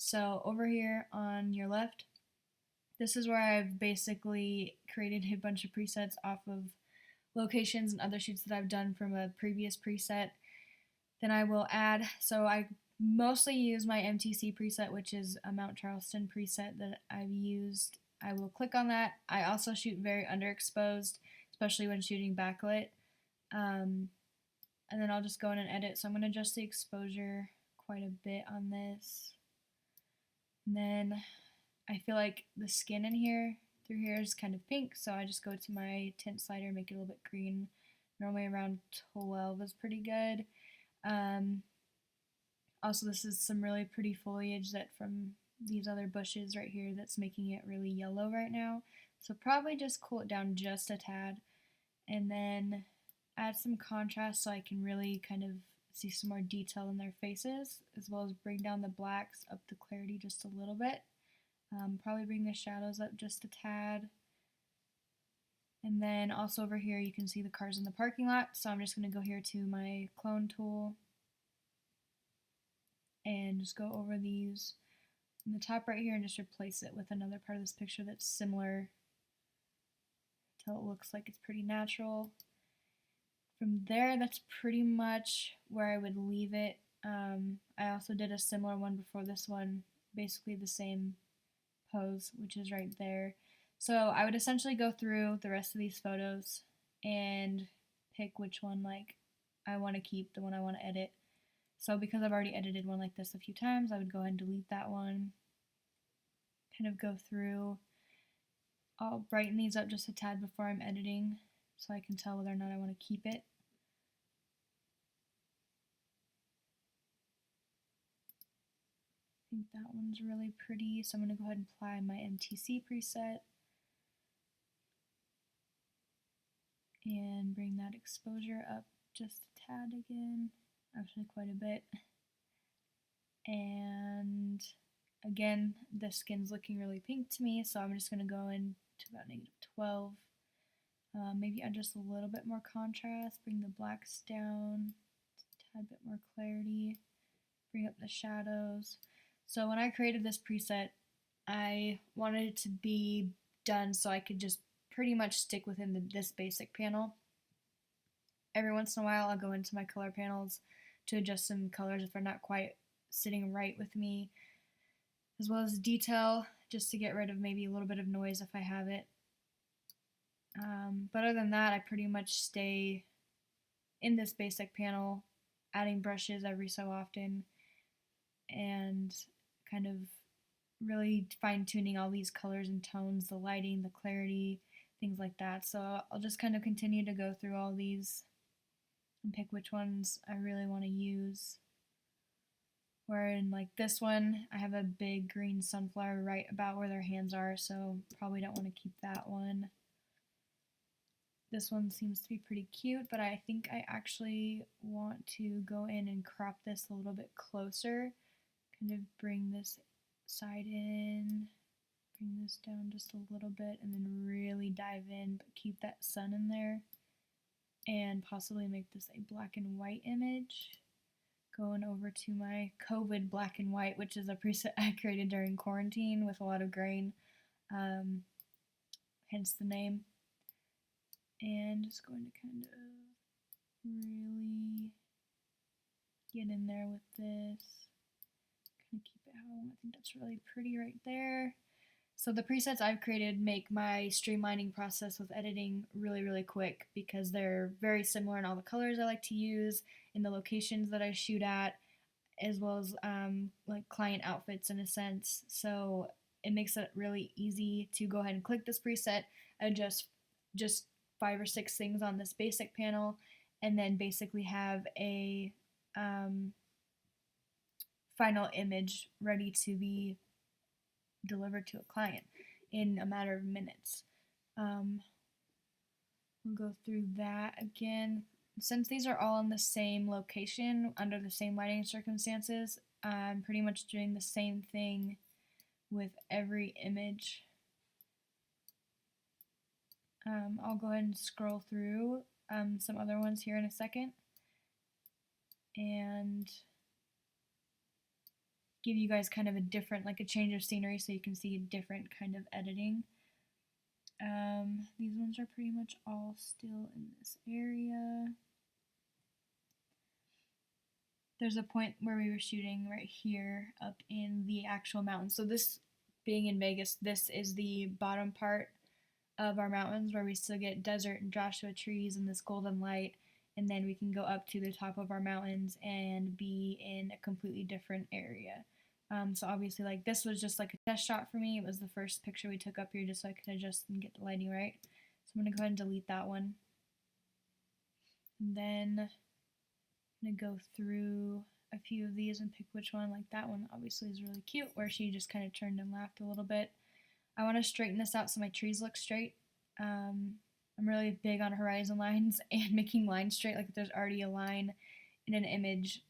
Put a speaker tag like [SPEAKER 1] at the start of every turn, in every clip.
[SPEAKER 1] So over here on your left, this is where I've basically created a bunch of presets off of locations and other shoots that I've done from a previous preset. Then I will add, so I mostly use my MTC preset, which is a Mount Charleston preset that I've used. I will click on that. I also shoot very underexposed, especially when shooting backlit. And then I'll just go in and edit. So I'm going to adjust the exposure quite a bit on this. And then I feel like the skin in here, through here, is kind of pink, so I just go to my tint slider, make it a little bit green. Normally around 12 is pretty good. Also, this is some really pretty foliage that from these other bushes right here that's making it really yellow right now. So probably just cool it down just a tad, and then add some contrast so I can really kind of see some more detail in their faces, as well as bring down the blacks, up the clarity just a little bit. Probably bring the shadows up just a tad. And then also over here you can see the cars in the parking lot, so I'm just going to go here to my clone tool and just go over these in the top right here and just replace it with another part of this picture that's similar until it looks like it's pretty natural. From there, that's pretty much where I would leave it. I also did a similar one before this one, basically the same pose, which is right there. So I would essentially go through the rest of these photos and pick which one like I want to keep, the one I want to edit. So because I've already edited one like this a few times, I would go ahead and delete that one. Kind of go through. I'll brighten these up just a tad before I'm editing so I can tell whether or not I want to keep it. I think that one's really pretty, so I'm going to go ahead and apply my MTC preset and bring that exposure up just a tad again, actually quite a bit. And again, the skin's looking really pink to me, so I'm just going to go into about -12. Maybe add just a little bit more contrast, bring the blacks down, a tad bit more clarity, bring up the shadows. So when I created this preset, I wanted it to be done so I could just pretty much stick within this basic panel. Every once in a while I'll go into my color panels to adjust some colors if they're not quite sitting right with me, as well as detail, just to get rid of maybe a little bit of noise if I have it. But other than that, I pretty much stay in this basic panel, adding brushes every so often, and kind of really fine-tuning all these colors and tones, the lighting, the clarity, things like that. So I'll just kind of continue to go through all these and pick which ones I really want to use. Where in like this one, I have a big green sunflower right about where their hands are, so probably don't want to keep that one. This one seems to be pretty cute, but I think I actually want to go in and crop this a little bit closer, kind of bring this side in, bring this down just a little bit, and then really dive in, but keep that sun in there, and possibly make this a black and white image. Going over to my COVID black and white, which is a preset I created during quarantine with a lot of grain, hence the name. And just going to kind of really get in there with this. Kind of keep it how I want. I think that's really pretty right there. So the presets I've created make my streamlining process with editing really, really quick because they're very similar in all the colors I like to use, in the locations that I shoot at, as well as like client outfits in a sense. So it makes it really easy to go ahead and click this preset, adjust just 5 or 6 things on this basic panel, and then basically have a final image ready to be delivered to a client in a matter of minutes. We'll go through that again. Since these are all in the same location, under the same lighting circumstances, I'm pretty much doing the same thing with every image. I'll go ahead and scroll through some other ones here in a second. And give you guys kind of a different, like a change of scenery so you can see a different kind of editing. These ones are pretty much all still in this area. There's a point where we were shooting right here up in the actual mountains. So this being in Vegas, this is the bottom part of our mountains where we still get desert and Joshua trees and this golden light, and then we can go up to the top of our mountains and be in a completely different area. So obviously, like, this was just like a test shot for me. It was the first picture we took up here just so I could adjust and get the lighting right. So I'm gonna go ahead and delete that one. And then I'm gonna go through a few of these and pick which one. Like that one obviously is really cute where she just kind of turned and laughed a little bit. I want to straighten this out so my trees look straight. I'm really big on horizon lines and making lines straight. Like if there's already a line in an image,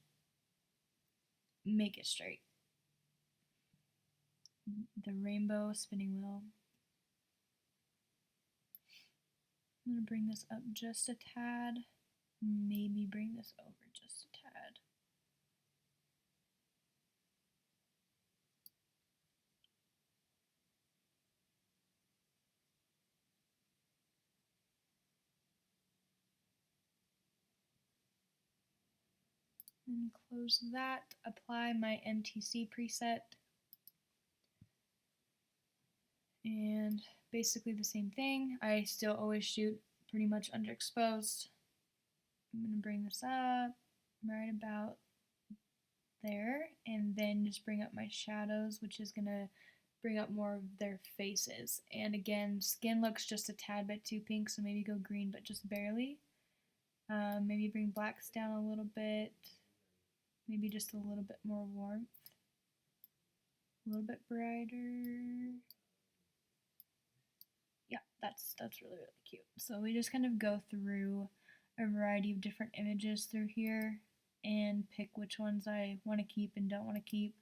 [SPEAKER 1] make it straight. The rainbow spinning wheel. I'm going to bring this up just a tad. Maybe bring this over just a tad. And close that. Apply my MTC preset. And basically the same thing. I still always shoot pretty much underexposed. I'm going to bring this up right about there, and then just bring up my shadows, which is going to bring up more of their faces. And again, skin looks just a tad bit too pink, so maybe go green, but just barely. Maybe bring blacks down a little bit, maybe just a little bit more warmth, a little bit brighter. Yeah, that's really, really cute. So we just kind of go through a variety of different images through here and pick which ones I want to keep and don't want to keep.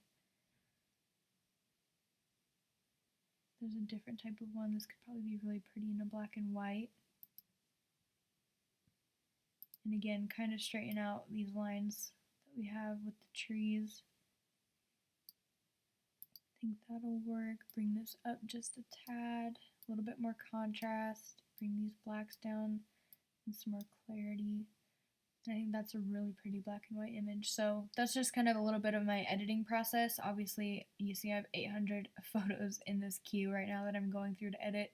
[SPEAKER 1] There's a different type of one. This could probably be really pretty in a black and white. And again, kind of straighten out these lines that we have with the trees. I think that'll work. Bring this up just a tad, a little bit more contrast. Bring these blacks down and some more clarity. And I think that's a really pretty black and white image. So that's just kind of a little bit of my editing process. Obviously, you see I have 800 photos in this queue right now that I'm going through to edit.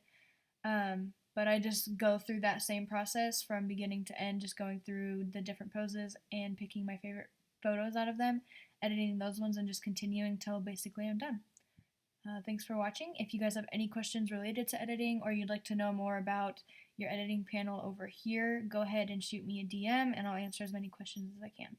[SPEAKER 1] But I just go through that same process from beginning to end, just going through the different poses and picking my favorite photos out of them, editing those ones, and just continuing till basically I'm done. Thanks for watching. If you guys have any questions related to editing or you'd like to know more about your editing panel over here, go ahead and shoot me a DM and I'll answer as many questions as I can.